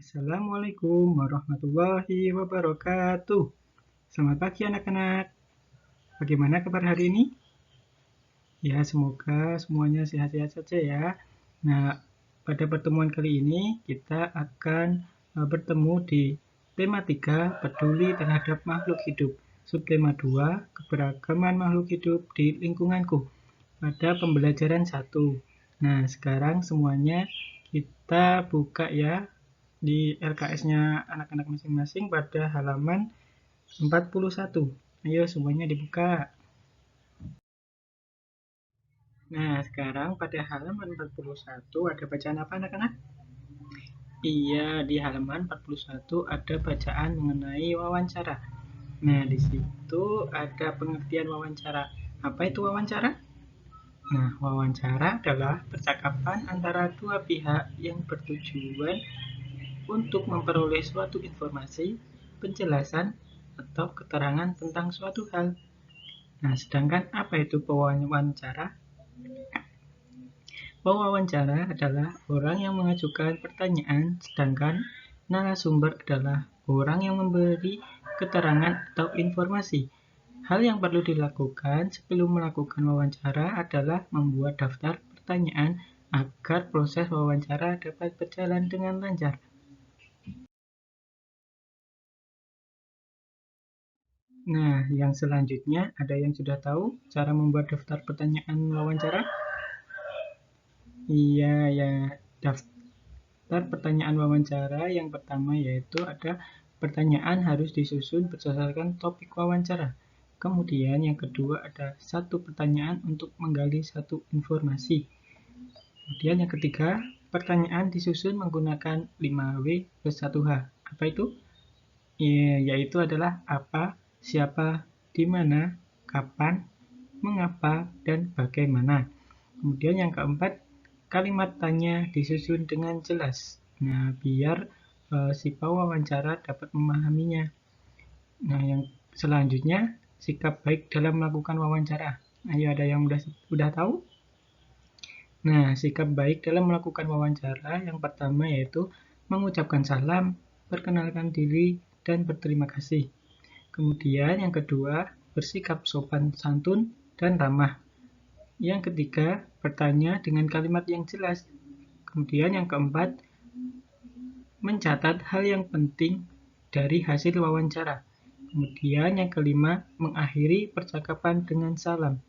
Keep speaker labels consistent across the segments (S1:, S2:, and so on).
S1: Assalamualaikum warahmatullahi wabarakatuh. Selamat pagi anak-anak. Bagaimana kabar hari ini? Ya, semoga semuanya sehat-sehat saja ya. Nah, pada pertemuan kali ini kita akan bertemu di tema 3, peduli terhadap makhluk hidup. Subtema 2, keberagaman makhluk hidup di lingkunganku. Pada pembelajaran 1. Nah, sekarang semuanya kita buka ya di LKS-nya anak-anak masing-masing pada halaman 41. Ayo semuanya dibuka. Nah, sekarang pada halaman 41 ada bacaan apa anak-anak? Iya, di halaman 41 ada bacaan mengenai wawancara. Nah, di situ ada pengertian wawancara. Apa itu wawancara? Nah, wawancara adalah percakapan antara dua pihak yang bertujuan untuk memperoleh suatu informasi, penjelasan, atau keterangan tentang suatu hal. Nah, sedangkan apa itu pewawancara? Pewawancara adalah orang yang mengajukan pertanyaan, sedangkan narasumber adalah orang yang memberi keterangan atau informasi. Hal yang perlu dilakukan sebelum melakukan wawancara adalah membuat daftar pertanyaan agar proses wawancara dapat berjalan dengan lancar. Nah, yang selanjutnya ada yang sudah tahu cara membuat daftar pertanyaan wawancara? Iya, ya. Daftar pertanyaan wawancara yang pertama yaitu ada pertanyaan harus disusun berdasarkan topik wawancara. Kemudian yang kedua ada satu pertanyaan untuk menggali satu informasi. Kemudian yang ketiga, pertanyaan disusun menggunakan 5W plus 1H. Apa itu? Yaitu adalah apa, siapa, di mana, kapan, mengapa, dan bagaimana. Kemudian yang keempat, kalimat tanya disusun dengan jelas. Nah, biar si pewawancara dapat memahaminya. Nah, yang selanjutnya, sikap baik dalam melakukan wawancara. Ayo, ada yang udah tahu? Nah, sikap baik dalam melakukan wawancara yang pertama yaitu mengucapkan salam, perkenalkan diri, dan berterima kasih. Kemudian yang kedua, bersikap sopan santun dan ramah. Yang ketiga, bertanya dengan kalimat yang jelas. Kemudian yang keempat, mencatat hal yang penting dari hasil wawancara. Kemudian yang kelima, mengakhiri percakapan dengan salam.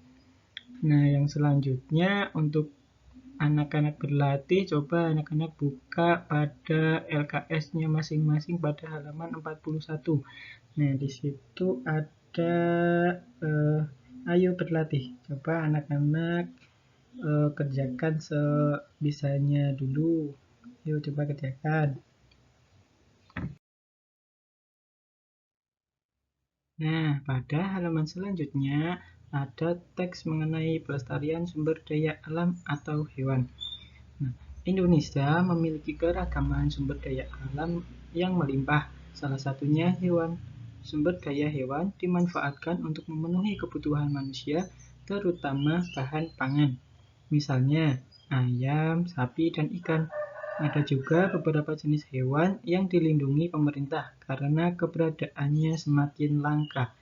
S1: Nah, yang selanjutnya untuk anak-anak berlatih, coba anak-anak buka pada LKS-nya masing-masing pada halaman 41. Nah, di situ ada ayo berlatih. Coba anak-anak kerjakan sebisanya dulu. Yuk coba kerjakan. Nah, pada halaman selanjutnya ada teks mengenai pelestarian sumber daya alam atau hewan. Nah, Indonesia memiliki keragaman sumber daya alam yang melimpah, salah satunya hewan. Sumber daya hewan dimanfaatkan untuk memenuhi kebutuhan manusia, terutama bahan pangan. Misalnya, ayam, sapi, dan ikan. Ada juga beberapa jenis hewan yang dilindungi pemerintah karena keberadaannya semakin langka.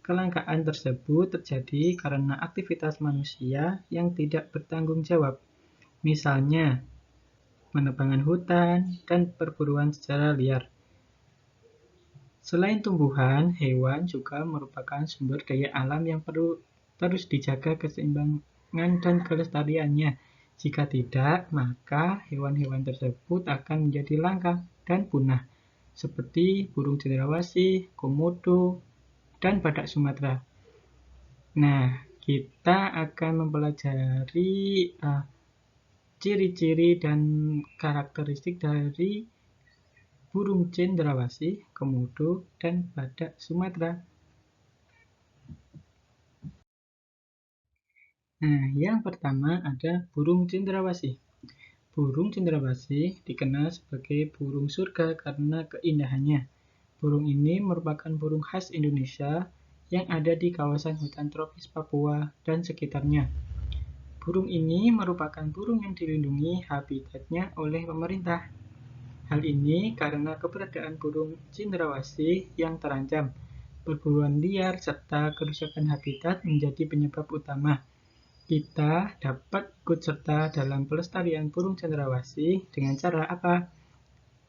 S1: Kelangkaan tersebut terjadi karena aktivitas manusia yang tidak bertanggung jawab. Misalnya, penebangan hutan dan perburuan secara liar. Selain tumbuhan, hewan juga merupakan sumber daya alam yang perlu terus dijaga keseimbangan dan kelestariannya. Jika tidak, maka hewan-hewan tersebut akan menjadi langka dan punah, seperti burung cendrawasih, komodo, dan badak Sumatera. Nah, kita akan mempelajari ciri-ciri dan karakteristik dari burung cendrawasih, komodo, dan badak Sumatera. Nah, yang pertama ada burung cendrawasih. Burung cendrawasih dikenal sebagai burung surga karena keindahannya. Burung ini merupakan burung khas Indonesia yang ada di kawasan hutan tropis Papua dan sekitarnya. Burung ini merupakan burung yang dilindungi habitatnya oleh pemerintah. Hal ini karena keberadaan burung cendrawasih yang terancam. Perburuan liar serta kerusakan habitat menjadi penyebab utama. Kita dapat ikut serta dalam pelestarian burung cendrawasih dengan cara apa?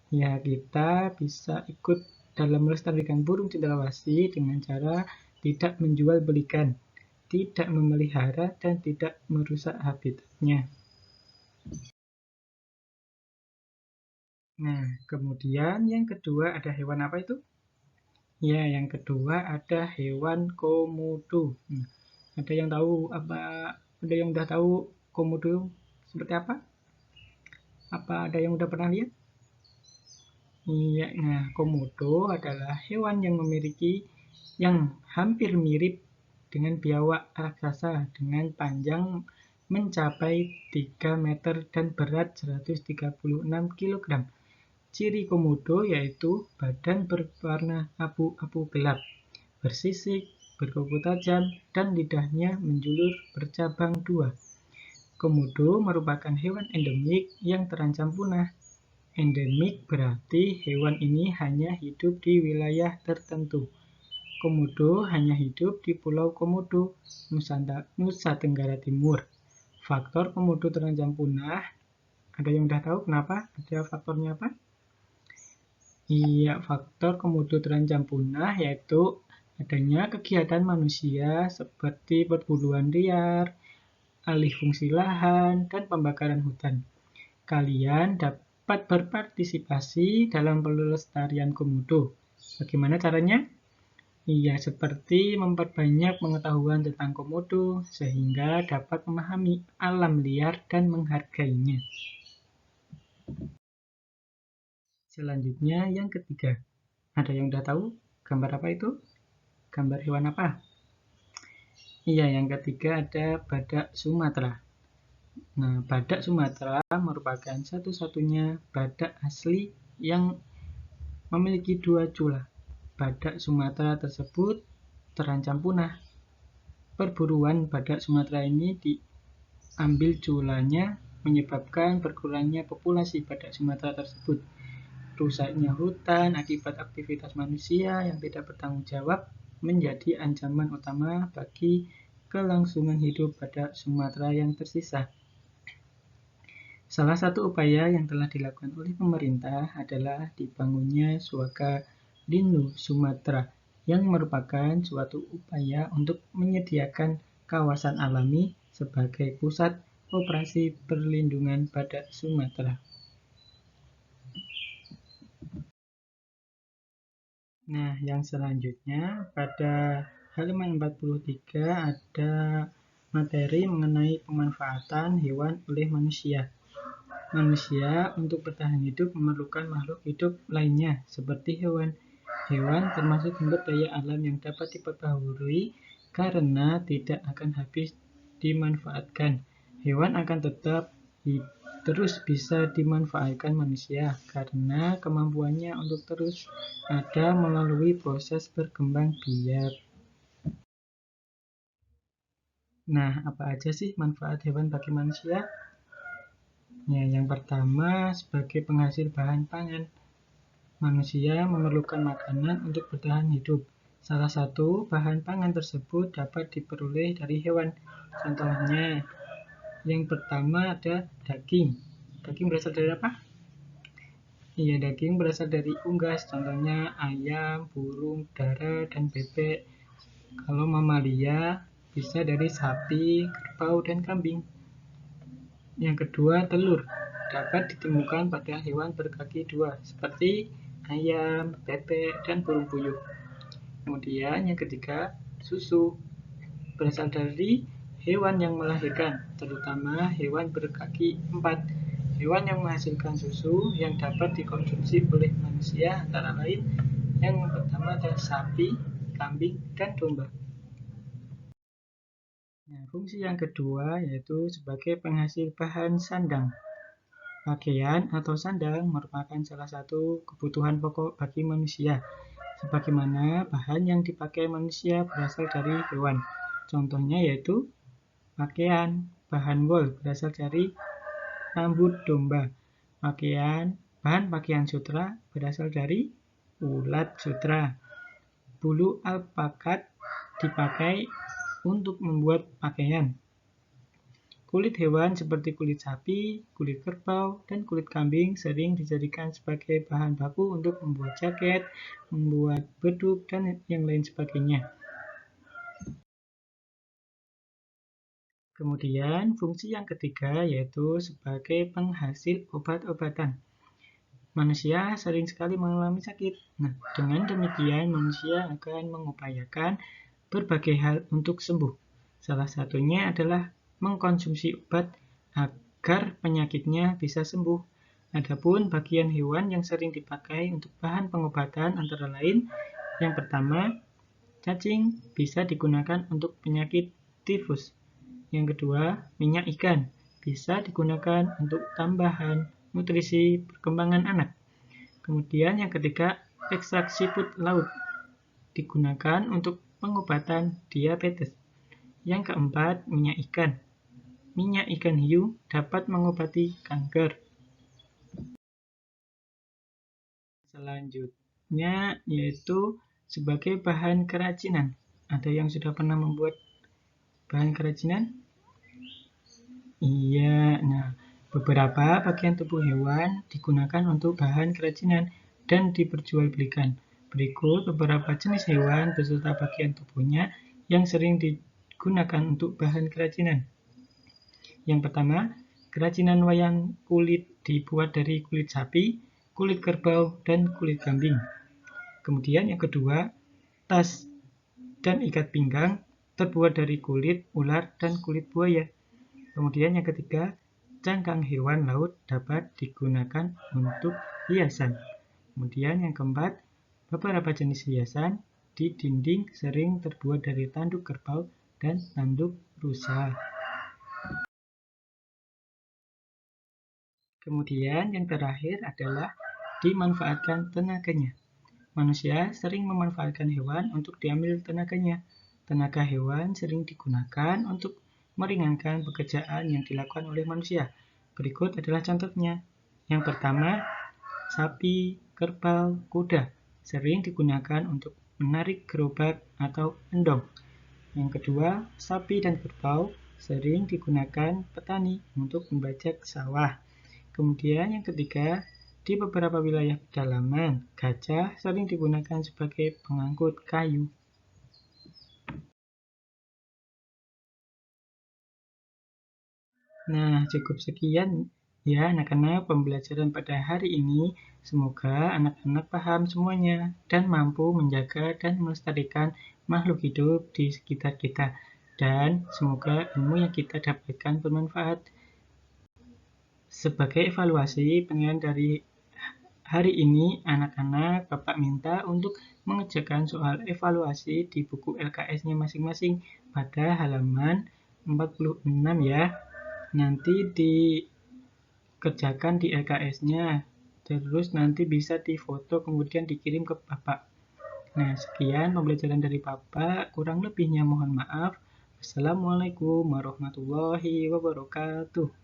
S1: Ya, kita bisa ikut dalam melestarikan burung cendrawasih dengan cara tidak menjual belikan, tidak memelihara, dan tidak merusak habitatnya. Nah, kemudian yang kedua ada hewan apa itu? Ya, yang kedua ada hewan komodo. Ada yang tahu apa? Ada yang udah tahu komodo seperti apa? Apa ada yang udah pernah lihat? Iya, nah komodo adalah hewan yang hampir mirip dengan biawak raksasa dengan panjang mencapai 3 meter dan berat 136 kg. Ciri komodo yaitu badan berwarna abu-abu gelap, bersisik, berkuku tajam, dan lidahnya menjulur bercabang dua. Komodo merupakan hewan endemik yang terancam punah. Endemik berarti hewan ini hanya hidup di wilayah tertentu. Komodo hanya hidup di Pulau Komodo, Nusa Tenggara Timur. Faktor komodo terancam punah, ada yang udah tahu kenapa? Ada faktornya apa? Iya, faktor komodo terancam punah yaitu adanya kegiatan manusia seperti perburuan liar, alih fungsi lahan, dan pembakaran hutan. Kalian dapat berpartisipasi dalam pelestarian komodo. Bagaimana caranya? Iya, seperti memperbanyak pengetahuan tentang komodo sehingga dapat memahami alam liar dan menghargainya. Selanjutnya yang ketiga. Ada yang udah tahu gambar apa itu? Gambar hewan apa? Iya, yang ketiga ada badak Sumatera. Nah, badak Sumatera merupakan satu-satunya badak asli yang memiliki dua cula. Badak Sumatera tersebut terancam punah. Perburuan badak Sumatera ini diambil culanya menyebabkan berkurangnya populasi badak Sumatera tersebut. Rusaknya hutan akibat aktivitas manusia yang tidak bertanggung jawab menjadi ancaman utama bagi kelangsungan hidup badak Sumatera yang tersisa. Salah satu upaya yang telah dilakukan oleh pemerintah adalah dibangunnya Suaka Lindung Sumatera yang merupakan suatu upaya untuk menyediakan kawasan alami sebagai pusat operasi perlindungan badak Sumatera. Nah, yang selanjutnya pada halaman 43 ada materi mengenai pemanfaatan hewan oleh manusia. Manusia untuk bertahan hidup memerlukan makhluk hidup lainnya seperti hewan. Hewan termasuk sumber daya alam yang dapat diperbaharui karena tidak akan habis dimanfaatkan. Hewan akan tetap terus bisa dimanfaatkan manusia karena kemampuannya untuk terus ada melalui proses berkembang biak. Nah, apa aja sih manfaat hewan bagi manusia? Ya, yang pertama sebagai penghasil bahan pangan. Manusia memerlukan makanan untuk bertahan hidup. Salah satu bahan pangan tersebut dapat diperoleh dari hewan. Contohnya, yang pertama ada daging. Daging berasal dari apa? Iya, daging berasal dari unggas. Contohnya ayam, burung, dara, dan bebek. Kalau mamalia bisa dari sapi, kerbau, dan kambing. Yang kedua, telur. Dapat ditemukan pada hewan berkaki dua, seperti ayam, bebek, dan burung puyuh. Kemudian yang ketiga, susu. Berasal dari hewan yang melahirkan, terutama hewan berkaki empat. Hewan yang menghasilkan susu yang dapat dikonsumsi oleh manusia antara lain yang pertama adalah sapi, kambing, dan domba. Nah, fungsi yang kedua yaitu sebagai penghasil bahan sandang. Pakaian atau sandang merupakan salah satu kebutuhan pokok bagi manusia, sebagaimana bahan yang dipakai manusia berasal dari hewan. Contohnya yaitu pakaian, bahan wol berasal dari rambut domba. Pakaian Bahan pakaian sutra berasal dari ulat sutra. Bulu alpakat dipakai untuk membuat pakaian. Kulit hewan seperti kulit sapi, kulit kerbau, dan kulit kambing sering dijadikan sebagai bahan baku untuk membuat jaket, membuat beduk, dan yang lain sebagainya. Kemudian, fungsi yang ketiga yaitu sebagai penghasil obat-obatan. Manusia sering sekali mengalami sakit. Nah, dengan demikian manusia akan mengupayakan berbagai hal untuk sembuh. Salah satunya adalah mengkonsumsi obat agar penyakitnya bisa sembuh. Adapun bagian hewan yang sering dipakai untuk bahan pengobatan antara lain, yang pertama, cacing bisa digunakan untuk penyakit tifus. Yang kedua, minyak ikan bisa digunakan untuk tambahan nutrisi perkembangan anak. Kemudian yang ketiga, ekstrak siput laut digunakan untuk pengobatan diabetes. Yang keempat, minyak ikan. Minyak ikan hiu dapat mengobati kanker. Selanjutnya yaitu sebagai bahan kerajinan. Ada yang sudah pernah membuat bahan kerajinan? Iya, nah beberapa bagian tubuh hewan digunakan untuk bahan kerajinan dan diperjualbelikan. Berikut beberapa jenis hewan beserta bagian tubuhnya yang sering digunakan untuk bahan kerajinan. Yang pertama, kerajinan wayang kulit dibuat dari kulit sapi, kulit kerbau, dan kulit kambing. Kemudian yang kedua, tas dan ikat pinggang terbuat dari kulit ular dan kulit buaya. Kemudian yang ketiga, cangkang hewan laut dapat digunakan untuk hiasan. Kemudian yang keempat, beberapa jenis hiasan di dinding sering terbuat dari tanduk kerbau dan tanduk rusa. Kemudian yang terakhir adalah dimanfaatkan tenaganya. Manusia sering memanfaatkan hewan untuk diambil tenaganya. Tenaga hewan sering digunakan untuk meringankan pekerjaan yang dilakukan oleh manusia. Berikut adalah contohnya. Yang pertama, sapi, kerbau, kuda sering digunakan untuk menarik gerobak atau endong. Yang kedua, sapi dan kerbau sering digunakan petani untuk membajak sawah. Kemudian yang ketiga, di beberapa wilayah pedalaman, gajah sering digunakan sebagai pengangkut kayu. Nah, cukup sekian ya anak-anak pembelajaran pada hari ini. Semoga anak-anak paham semuanya dan mampu menjaga dan melestarikan makhluk hidup di sekitar kita. Dan semoga ilmu yang kita dapatkan bermanfaat. Sebagai evaluasi penilaian dari hari ini, anak-anak Bapak minta untuk mengerjakan soal evaluasi di buku LKS-nya masing-masing pada halaman 46 ya. Nanti dikerjakan di LKS-nya, terus nanti bisa difoto kemudian dikirim ke Bapak. Nah, sekian pembelajaran dari Bapak, kurang lebihnya mohon maaf. Wassalamualaikum warahmatullahi wabarakatuh.